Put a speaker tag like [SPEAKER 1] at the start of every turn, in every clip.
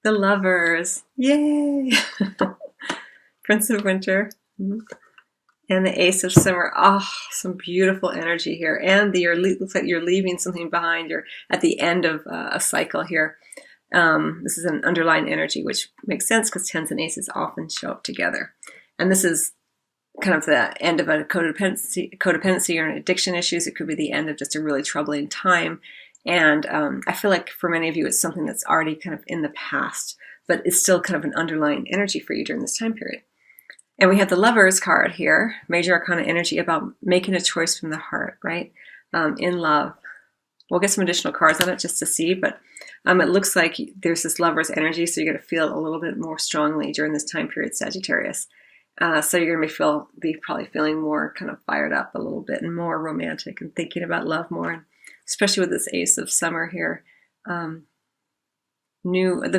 [SPEAKER 1] The Lovers. Yay! Prince of Winter. Mhm. And the Ace of Summer. Oh, some beautiful energy here. And looks like you're leaving something behind. You're at the end of a cycle here. This is an underlying energy, which makes sense because tens and aces often show up together. And this is kind of the end of a codependency or an addiction issues. It could be the end of just a really troubling time. And I feel like for many of you, it's something that's already kind of in the past, but it's still kind of an underlying energy for you during this time period. And we have the Lovers card here, major arcana energy about making a choice from the heart, right? In love. We'll get some additional cards on it just to see, but it looks like there's this Lovers energy, so you're going to feel a little bit more strongly during this time period, Sagittarius. So you're going to be probably feeling more kind of fired up a little bit and more romantic and thinking about love more, and especially with this Ace of Summer here. The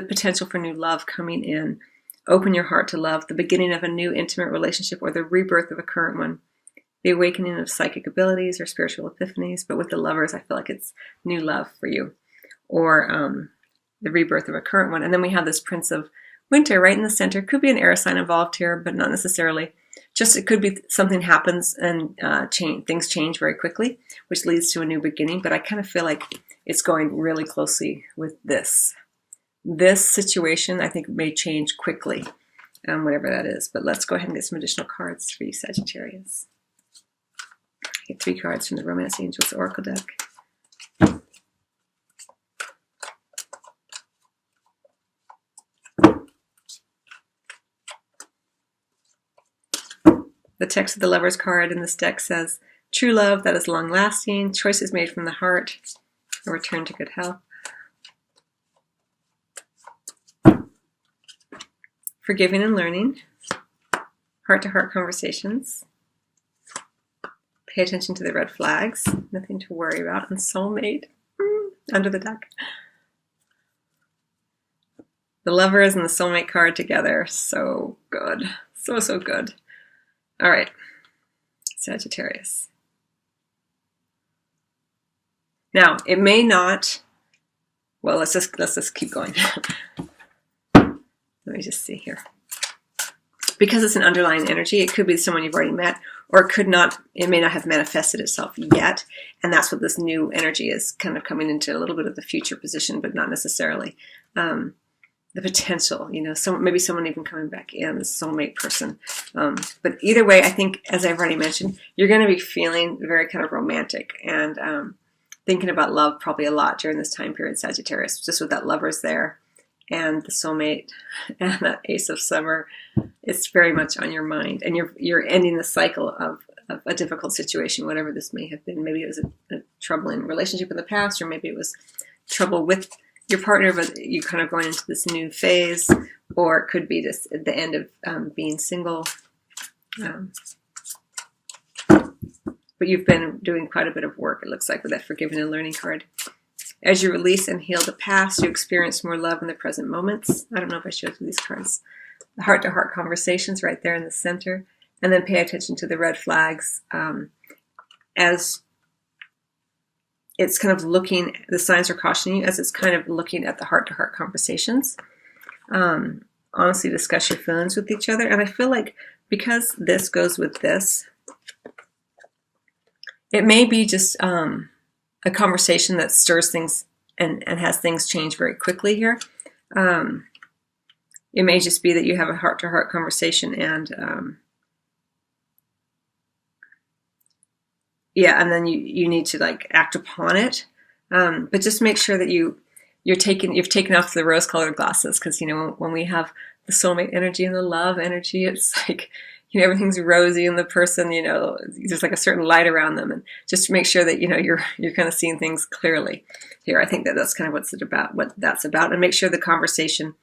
[SPEAKER 1] potential for new love coming in. Open your heart to love, the beginning of a new intimate relationship or the rebirth of a current one. The awakening of psychic abilities or spiritual epiphanies, but with the Lovers, I feel like it's new love for you, or the rebirth of a current one. And then we have this Prince of Winter right in the center. Could be an air sign involved here, but not necessarily. Just it could be something happens and things change very quickly, which leads to a new beginning. But I kind of feel like it's going really closely with this. This situation, I think, may change quickly, whatever that is. But let's go ahead and get some additional cards for you, Sagittarius. I get 3 cards from the Romance Angels Oracle deck. The text of the Lovers card in this deck says, true love that is long-lasting, choices made from the heart, a return to good health. Forgiving and learning, heart-to-heart conversations, pay attention to the red flags, nothing to worry about, and soulmate, under the deck. The Lovers and the Soulmate card together, so good, so good. All right, Sagittarius. Now, it may not, well, let's just keep going. Let me just see here. Because it's an underlying energy, it could be someone you've already met, or it may not have manifested itself yet. And that's what this new energy is, kind of coming into a little bit of the future position, but not necessarily. The potential, maybe someone even coming back in, the soulmate person. But either way, I think, as I've already mentioned, you're going to be feeling very kind of romantic and thinking about love probably a lot during this time period, Sagittarius, just with that Lovers there and the soulmate and that Ace of Summer. It's very much on your mind, and you're ending the cycle of a difficult situation, whatever this may have been. Maybe it was a troubling relationship in the past, or maybe it was trouble with your partner, but you kind of going into this new phase, or it could be just at the end of being single. But you've been doing quite a bit of work, it looks like, with that Forgiving and Learning card. As you release and heal the past, you experience more love in the present moments. I don't know if I showed you these cards. The heart-to-heart conversations right there in the center. And then pay attention to the red flags. As it's kind of looking, the signs are cautioning you as it's kind of looking at the heart-to-heart conversations. Honestly discuss your feelings with each other. And I feel like because this goes with this, it may be just a conversation that stirs things and has things change very quickly here. It may just be that you have a heart-to-heart conversation and and then you need to like act upon it. But just make sure that you've taken off the rose-colored glasses, because when we have the soulmate energy and the love energy, it's like everything's rosy in the person. There's like a certain light around them, and just make sure that you're kind of seeing things clearly here. I think that's kind of what that's about, and make sure the conversation,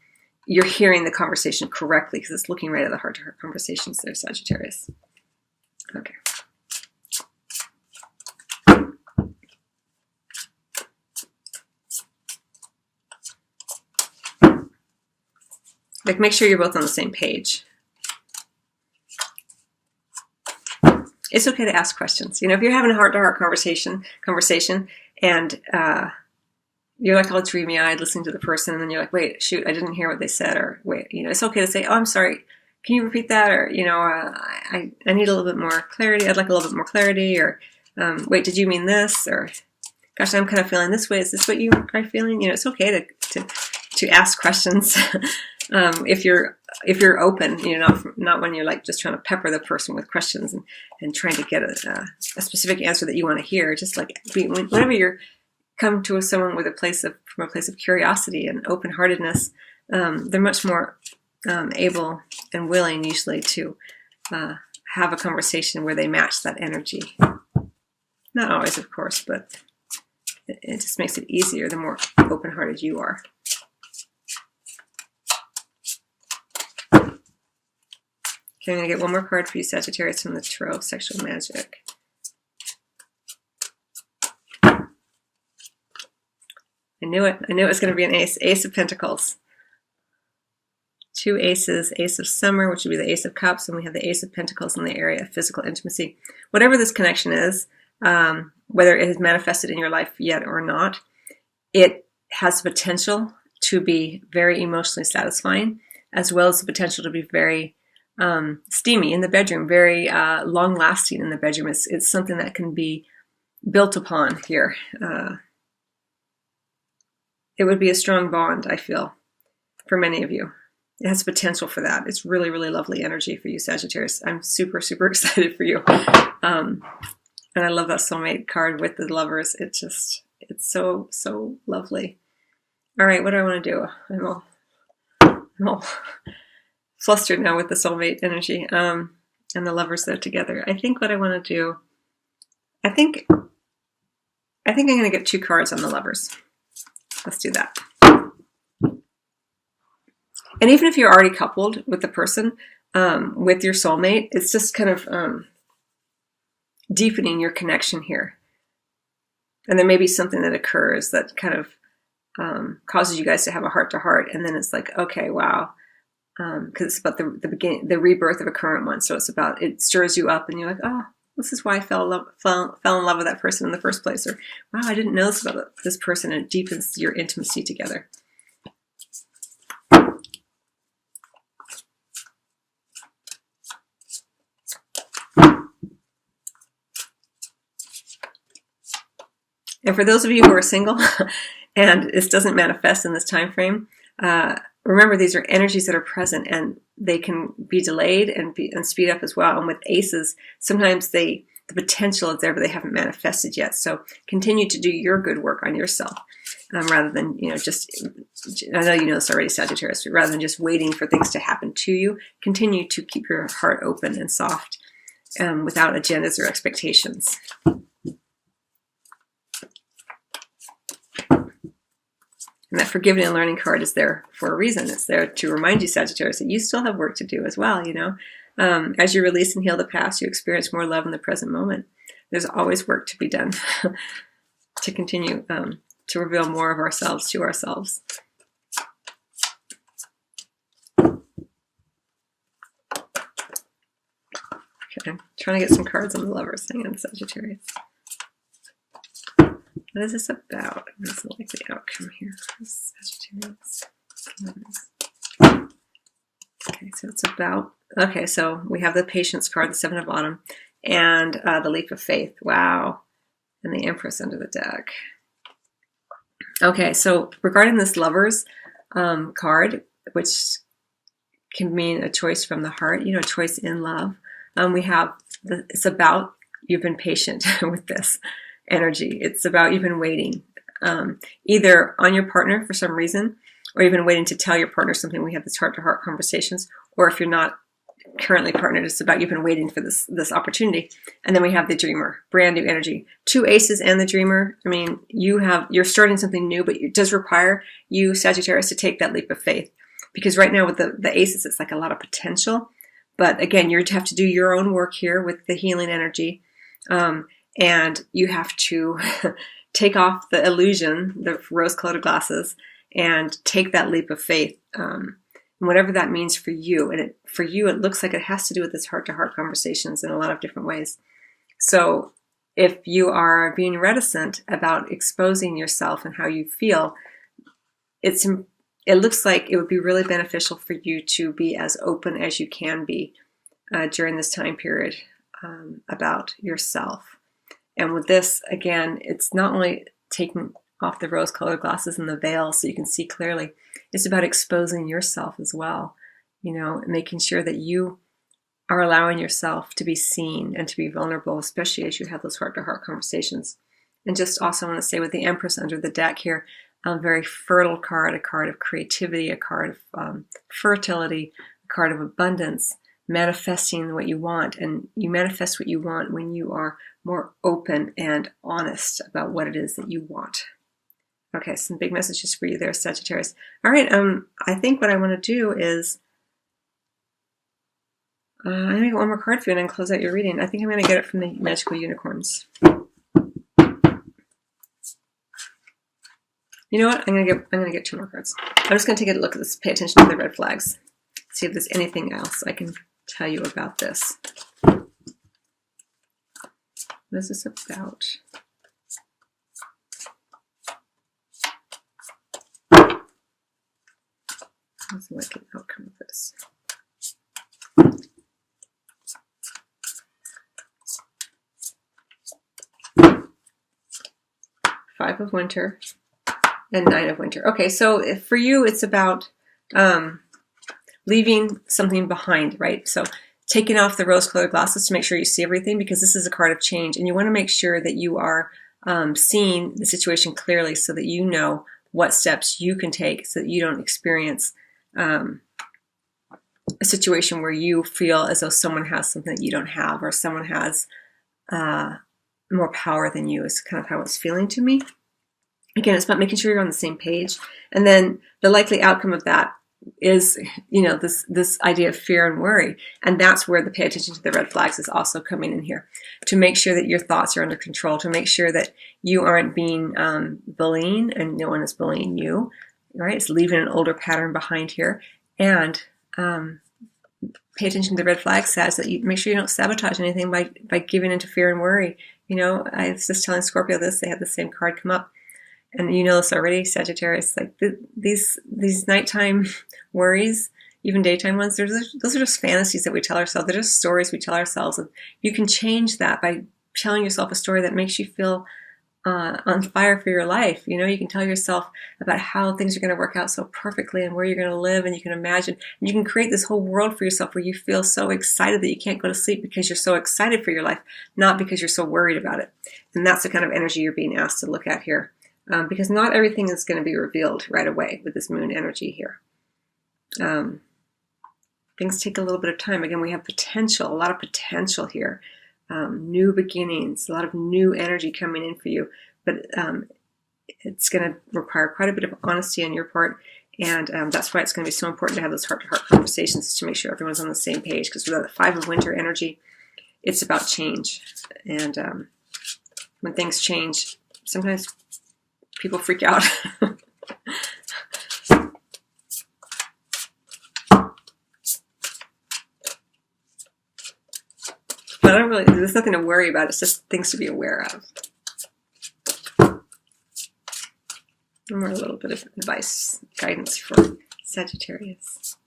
[SPEAKER 1] you're hearing the conversation correctly, because it's looking right at the heart-to-heart conversations there, Sagittarius. Okay. Like, make sure you're both on the same page. It's okay to ask questions. If you're having a heart-to-heart conversation, and you're like all dreamy-eyed listening to the person, and then you're like, wait, shoot, I didn't hear what they said, or wait, it's okay to say, oh, I'm sorry, can you repeat that? Or, I need a little bit more clarity. I'd like a little bit more clarity. Or, wait, did you mean this? Or, gosh, I'm kind of feeling this way. Is this what you are feeling? It's okay to ask questions if you're open. Not when you're like just trying to pepper the person with questions and trying to get a specific answer that you want to hear. Just like whenever you're come to someone with from a place of curiosity and open-heartedness, they're much more able and willing usually to have a conversation where they match that energy. Not always, of course, but it just makes it easier the more open-hearted you are. Okay, I'm going to get one more card for you, Sagittarius, from the Tarot, Sexual Magic. I knew it. I knew it was going to be an ace. Ace of Pentacles. Two aces. Ace of Summer, which would be the Ace of Cups, and we have the Ace of Pentacles in the area of physical intimacy. Whatever this connection is, whether it has manifested in your life yet or not, it has the potential to be very emotionally satisfying, as well as the potential to be very steamy in the bedroom, very long-lasting in the bedroom. It's something that can be built upon here. It would be a strong bond, I feel, for many of you. It has potential for that. It's really, really lovely energy for you, Sagittarius. I'm super, super excited for you. And I love that Soulmate card with the lovers. It's so, so lovely. All right, what do I want to do? I'm all flustered now with the Soulmate energy and the lovers that are together. I think what I want to do, I think I'm going to get two cards on the lovers. Let's do that. And even if you're already coupled with the person, with your soulmate, it's just kind of deepening your connection here. And there may be something that occurs that kind of causes you guys to have a heart-to-heart, and then it's like, okay, wow, because it's about the beginning, the rebirth of a current one. So it stirs you up, and you're like, oh, this is why I fell in love with that person in the first place. Or, wow, I didn't know this about this person, and it deepens your intimacy together. And for those of you who are single and this doesn't manifest in this time frame, remember these are energies that are present, and they can be delayed and speed up as well. And with aces, sometimes the potential is there, but they haven't manifested yet. So continue to do your good work on yourself, rather than just. I know you know this already, Sagittarius. But rather than just waiting for things to happen to you, continue to keep your heart open and soft, without agendas or expectations. And that forgiving and learning card is there for a reason. It's there to remind you, Sagittarius, that you still have work to do as well. As you release and heal the past, you experience more love in the present moment. There's always work to be done to continue to reveal more of ourselves to ourselves. Okay, I'm trying to get some cards on the lovers. Hang on, Sagittarius. What is this about? What is the likely outcome here? Sagittarius. Okay, so it's about, okay, so we have the Patience card, the Seven of Autumn, and the Leap of Faith. Wow. And the Empress under the deck. Okay, so regarding this Lovers card, which can mean a choice from the heart, a choice in love, we have, it's about you've been patient with this energy. It's about you've been waiting, either on your partner for some reason, or you've been waiting to tell your partner something. We have this heart-to-heart conversations, or if you're not currently partnered, it's about you've been waiting for this opportunity. And then we have the Dreamer, brand new energy. Two aces and the Dreamer. I mean, you're starting something new, but it does require you, Sagittarius, to take that leap of faith. Because right now with the aces, it's like a lot of potential. But again, you have to do your own work here with the healing energy. And you have to take off the illusion, the rose-colored glasses, and take that leap of faith, whatever that means for you. And for you, it looks like it has to do with this heart-to-heart conversations in a lot of different ways. So if you are being reticent about exposing yourself and how you feel, it looks like it would be really beneficial for you to be as open as you can be during this time period about yourself. And with this, again, it's not only taking off the rose-colored glasses and the veil so you can see clearly, it's about exposing yourself as well, you know, making sure that you are allowing yourself to be seen and to be vulnerable, especially as you have those heart-to-heart conversations. And just also want to say with the Empress under the deck here, a very fertile card, a card of creativity, a card of fertility, a card of abundance, manifesting what you want. And you manifest what you want when you are more open and honest about what it is that you want. Okay, some big messages for you there, Sagittarius. All right, I think what I want to do is I'm going to get one more card for you and then close out your reading. I think I'm going to get it from the Magical Unicorns. You know what? I'm gonna get 2 more cards. I'm just gonna take a look at this. Pay attention to the red flags. See if there's anything else I can tell you about this. What is this about? What's the likely outcome of this? 5 of Winter. And 9 of Winter. Okay, so for you, it's about leaving something behind, right? So taking off the rose-colored glasses to make sure you see everything, because this is a card of change. And you want to make sure that you are seeing the situation clearly so that you know what steps you can take so that you don't experience a situation where you feel as though someone has something that you don't have, or someone has more power than you, is kind of how it's feeling to me. Again, it's about making sure you're on the same page. And then the likely outcome of that is, you know, this idea of fear and worry. And that's where the pay attention to the red flags is also coming in here, to make sure that your thoughts are under control, to make sure that you aren't being bullying and no one is bullying you, right? It's leaving an older pattern behind here. And pay attention to the red flag says that you make sure you don't sabotage anything by giving into fear and worry. You know, I was just telling Scorpio this, they had the same card come up. And you know this already, Sagittarius, like these nighttime worries, even daytime ones, those are just fantasies that we tell ourselves. They're just stories we tell ourselves. And you can change that by telling yourself a story that makes you feel on fire for your life. You know, you can tell yourself about how things are going to work out so perfectly and where you're going to live, and you can imagine, and you can create this whole world for yourself where you feel so excited that you can't go to sleep because you're so excited for your life, not because you're so worried about it. And that's the kind of energy you're being asked to look at here. Because not everything is going to be revealed right away with this moon energy here. Things take a little bit of time. Again, we have potential, a lot of potential here. New beginnings, a lot of new energy coming in for you. But it's going to require quite a bit of honesty on your part. And that's why it's going to be so important to have those heart-to-heart conversations to make sure everyone's on the same page. Because with that 5 of Winter energy, it's about change. And when things change, sometimes people freak out. But I don't really, there's nothing to worry about. It's just things to be aware of. And more a little bit of advice, guidance for Sagittarius.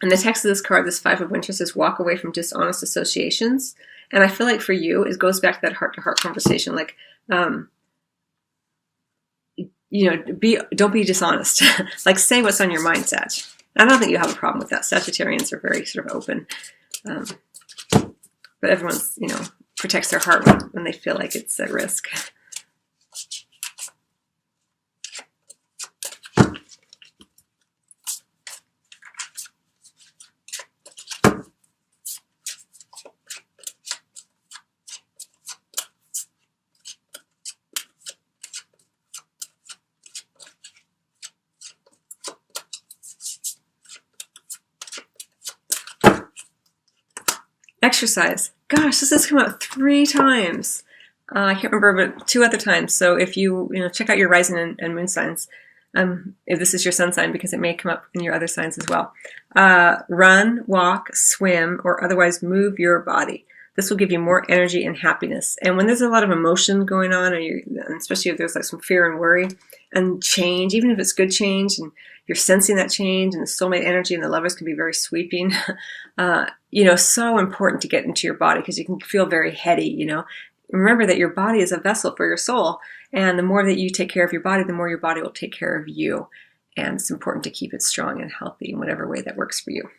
[SPEAKER 1] And the text of this card, this 5 of Winter, says walk away from dishonest associations. And I feel like for you, it goes back to that heart-to-heart conversation. Like, you know, don't be dishonest. Like, say what's on your mind, Sag. I don't think you have a problem with that. Sagittarians are very sort of open. But everyone's, you know, protects their heart when they feel like it's at risk. Exercise. Gosh, this has come out 3 times. I can't remember, but 2 other times. So if you check out your rising and moon signs, if this is your sun sign, because it may come up in your other signs as well. Run, walk, swim, or otherwise move your body. This will give you more energy and happiness. And when there's a lot of emotion going on, and especially if there's like some fear and worry and change, even if it's good change and you're sensing that change, and the soulmate energy and the lovers can be very sweeping, so important to get into your body, because you can feel very heady, Remember that your body is a vessel for your soul, and the more that you take care of your body, the more your body will take care of you. And it's important to keep it strong and healthy in whatever way that works for you.